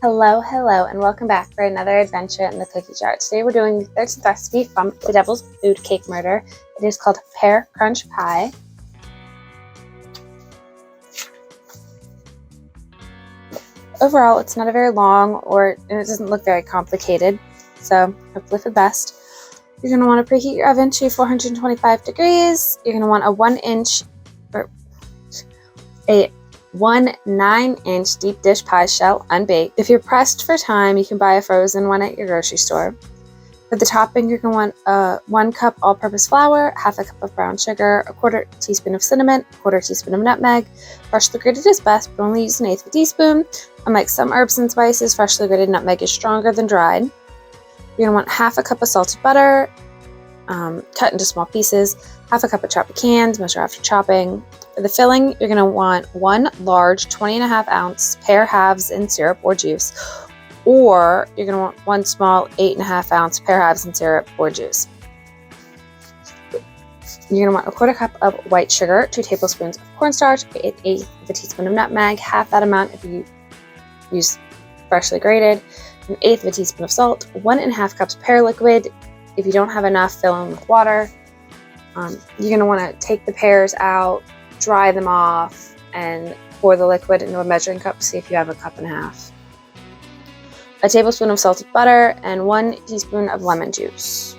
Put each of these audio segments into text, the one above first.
Hello, hello, and welcome back for another adventure in the cookie jar. Today we're doing the 13th recipe from the Devil's Food Cake Murder. It is called Pear Crunch Pie. Overall, it's not a very long and it doesn't look very complicated, so hopefully for the best. You're going to want to preheat your oven to 425 degrees. You're going to want a 1 9-inch deep dish pie shell unbaked. If you're pressed for time, you can buy a frozen one at your grocery store. For the topping, you're going to want 1 cup all-purpose flour, half a cup of brown sugar, a 1/4 teaspoon of cinnamon, a 1/4 teaspoon of nutmeg. Freshly grated is best, but only use 1/8 teaspoon. Unlike some herbs and spices, freshly grated nutmeg is stronger than dried. You're going to want half a cup of salted butter, cut into small pieces, half a cup of chopped pecans, measure after chopping. For the filling, you're going to want 1 large 20.5-ounce pear halves in syrup or juice, or you're going to want 1 small 8.5-ounce pear halves in syrup or juice. You're going to want a 1/4 cup of white sugar, 2 tablespoons of cornstarch, 1/8 of a teaspoon of nutmeg, half that amount if you use freshly grated, 1/8 of a teaspoon of salt, 1.5 cups pear liquid. If you don't have enough, fill in with water. You're going to want to take the pears out, dry them off, and pour the liquid into a measuring cup to see if you have 1.5 cups. A tablespoon of salted butter and 1 teaspoon of lemon juice.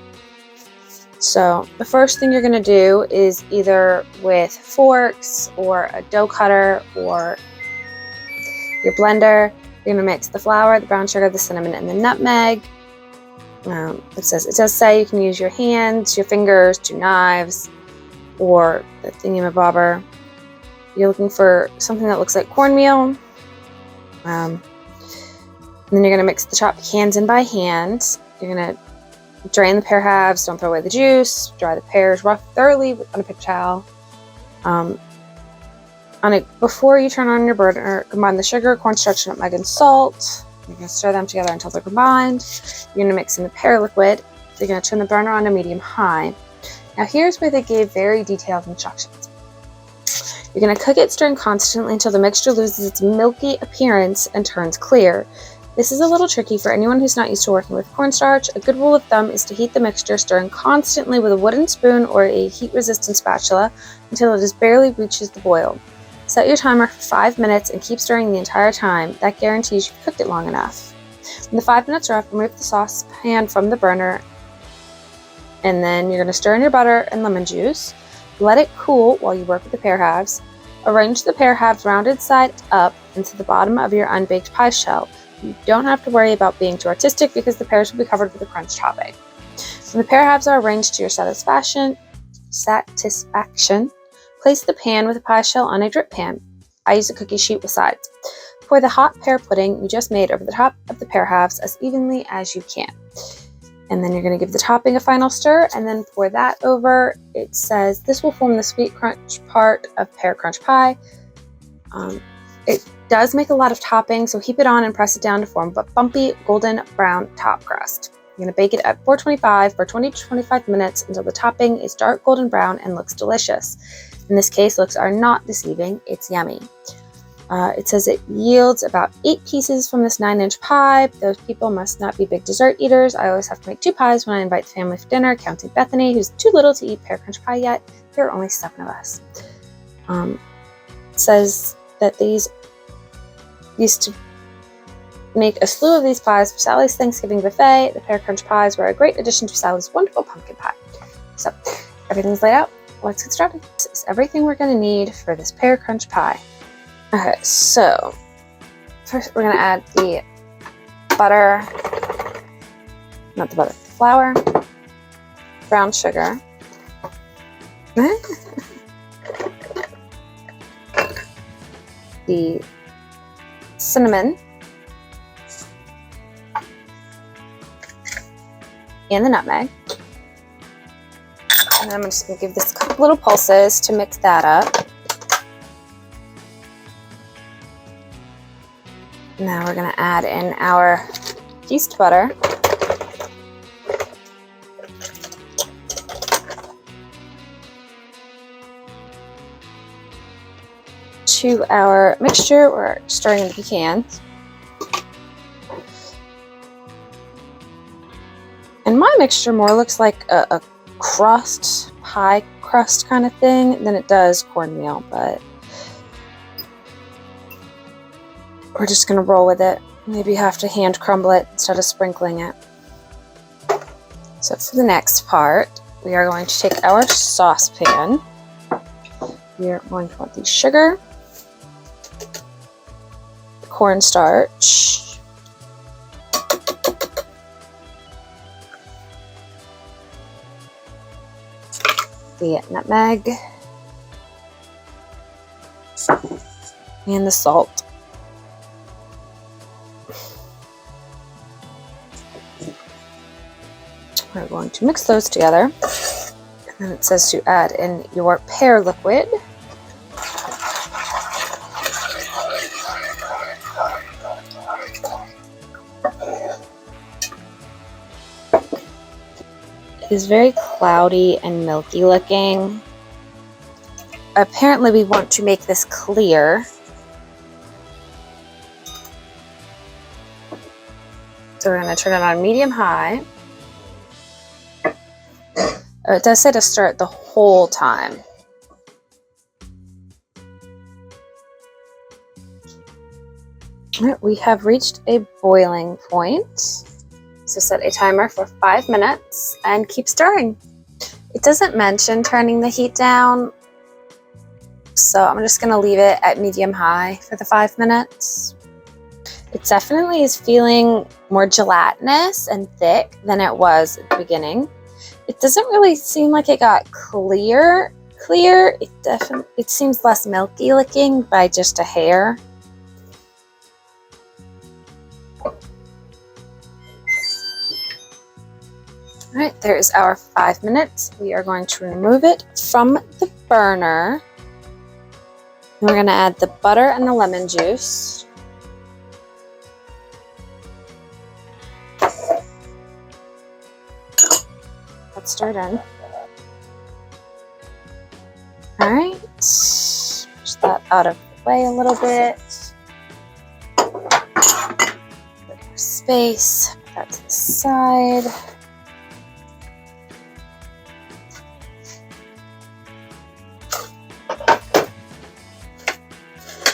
So the first thing you're going to do is either with forks or a dough cutter or your blender, you're going to mix the flour, the brown sugar, the cinnamon, and the nutmeg. It does say you can use your hands, your fingers, 2 knives, or the thingamabobber. You're looking for something that looks like cornmeal. And then you're going to mix the chopped pecans in by hand. You're going to drain the pear halves, don't throw away the juice, dry the pears thoroughly on a paper towel. Before you turn on your burner, combine the sugar, cornstarch, nutmeg, and salt. You're going to stir them together until they're combined. You're going to mix in the pear liquid. You're going to turn the burner on to medium-high. Now here's where they gave very detailed instructions. You're going to cook it, stirring constantly until the mixture loses its milky appearance and turns clear. This is a little tricky for anyone who's not used to working with cornstarch. A good rule of thumb is to heat the mixture, stirring constantly with a wooden spoon or a heat-resistant spatula until it just barely reaches the boil. Set your timer for 5 minutes and keep stirring the entire time. That guarantees you've cooked it long enough. When the 5 minutes are up, remove the saucepan from the burner, and then you're going to stir in your butter and lemon juice. Let it cool while you work with the pear halves. Arrange the pear halves rounded side up into the bottom of your unbaked pie shell. You don't have to worry about being too artistic because the pears will be covered with a crunch topping. When the pear halves are arranged to your satisfaction, place the pan with the pie shell on a drip pan. I use a cookie sheet with sides. Pour the hot pear pudding you just made over the top of the pear halves as evenly as you can. And then you're going to give the topping a final stir and then pour that over. It says this will form the sweet crunch part of Pear Crunch Pie. It does make a lot of topping, so heap it on and press it down to form a bumpy golden brown top crust. You're going to bake it at 425 for 20 to 25 minutes until the topping is dark golden brown and looks delicious. In this case, looks are not deceiving. It's yummy. It says it yields about 8 pieces from this 9-inch pie. Those people must not be big dessert eaters. I always have to make 2 pies when I invite the family for dinner, counting Bethany, who's too little to eat pear crunch pie yet. There are only 7 of us. It says that these used to make a slew of these pies for Sally's Thanksgiving buffet. The pear crunch pies were a great addition to Sally's wonderful pumpkin pie. So everything's laid out. Let's get started. This is everything we're going to need for this pear crunch pie. Okay, so first we're going to add the flour, brown sugar, the cinnamon, and the nutmeg. And then I'm just going to give this a couple little pulses to mix that up. Now we're going to add in our yeast butter. To our mixture, we're stirring the pecans. mixture more looks like a crust, pie crust kind of thing than it does cornmeal, but we're just gonna roll with it. Maybe have to hand crumble it instead of sprinkling it. So for the next part, we are going to take our saucepan. We are going to want the sugar, cornstarch, the nutmeg, and the salt. We're going to mix those together. And then it says to add in your pear liquid. It is very cloudy and milky looking. Apparently we want to make this clear. So we're going to turn it on medium-high. It does say to stir it the whole time. All right, we have reached a boiling point. So set a timer for 5 minutes and keep stirring. It doesn't mention turning the heat down, so I'm just gonna leave it at medium-high for the 5 minutes. It definitely is feeling more gelatinous and thick than it was at the beginning. It doesn't really seem like it got clear. It seems less milky looking by just a hair. All right, there is our 5 minutes. We are going to remove it from the burner. And we're gonna add the butter and the lemon juice. Let's stir it in. All right, push that out of the way a little bit. Bit more space, put that to the side.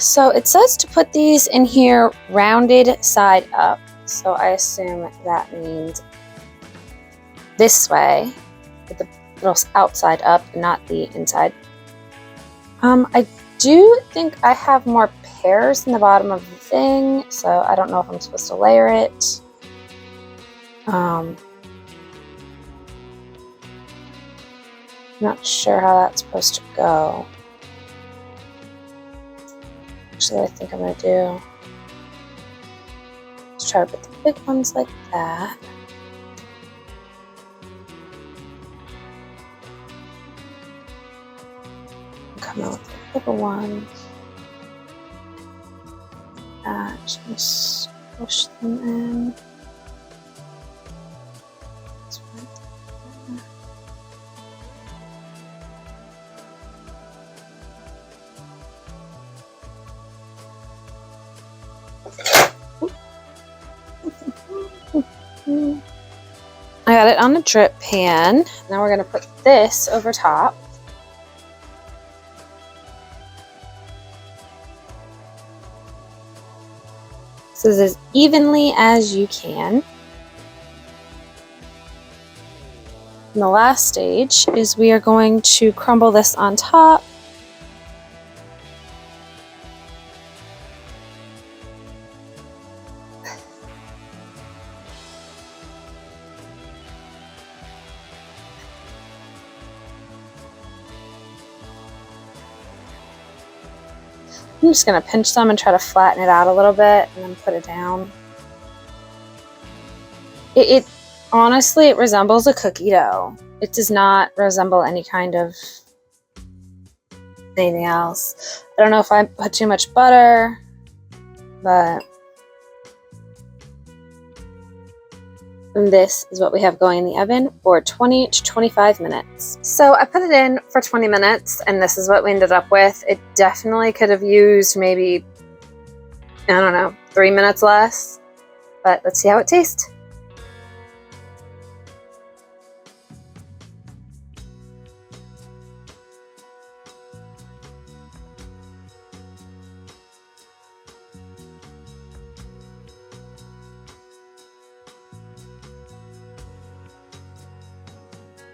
So it says to put these in here rounded side up. So I assume that means this way, with the little outside up, not the inside. I do think I have more pears in the bottom of the thing, so I don't know if I'm supposed to layer it. Not sure how that's supposed to go. Actually, I think I'm gonna do, let's try to put the big ones like that. Come out with the little ones. Just push them in. I got it on a drip pan. Now we're going to put this over top. So this as evenly as you can. And the last stage is we are going to crumble this on top. I'm just going to pinch some and try to flatten it out a little bit and then put it down. It honestly, it resembles a cookie dough. It does not resemble any kind of anything else. I don't know if I put too much butter, but this is what we have going in the oven for 20 to 25 minutes. So I put it in for 20 minutes and this is what we ended up with. It definitely could have used maybe, I don't know, 3 minutes less, but let's see how it tastes.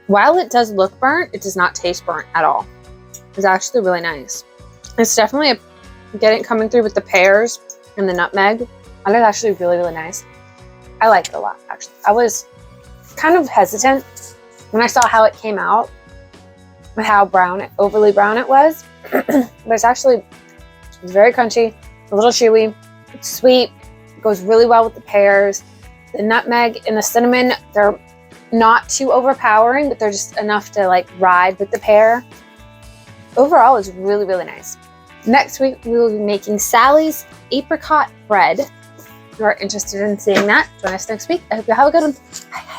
While it does look burnt, it does not taste burnt at all. It's actually really nice. It's definitely coming through with the pears and the nutmeg. And it's actually really, really nice. I like it a lot, actually. I was kind of hesitant when I saw how it came out and how overly brown it was. But it's very crunchy, a little chewy, it's sweet, it goes really well with the pears. The nutmeg and the cinnamon, they're not too overpowering, but they're just enough to like ride with the pear. Overall, it's really, really nice. Next week, we will be making Sally's apricot bread. If you are interested in seeing that, join us next week. I hope you have a good one. Bye.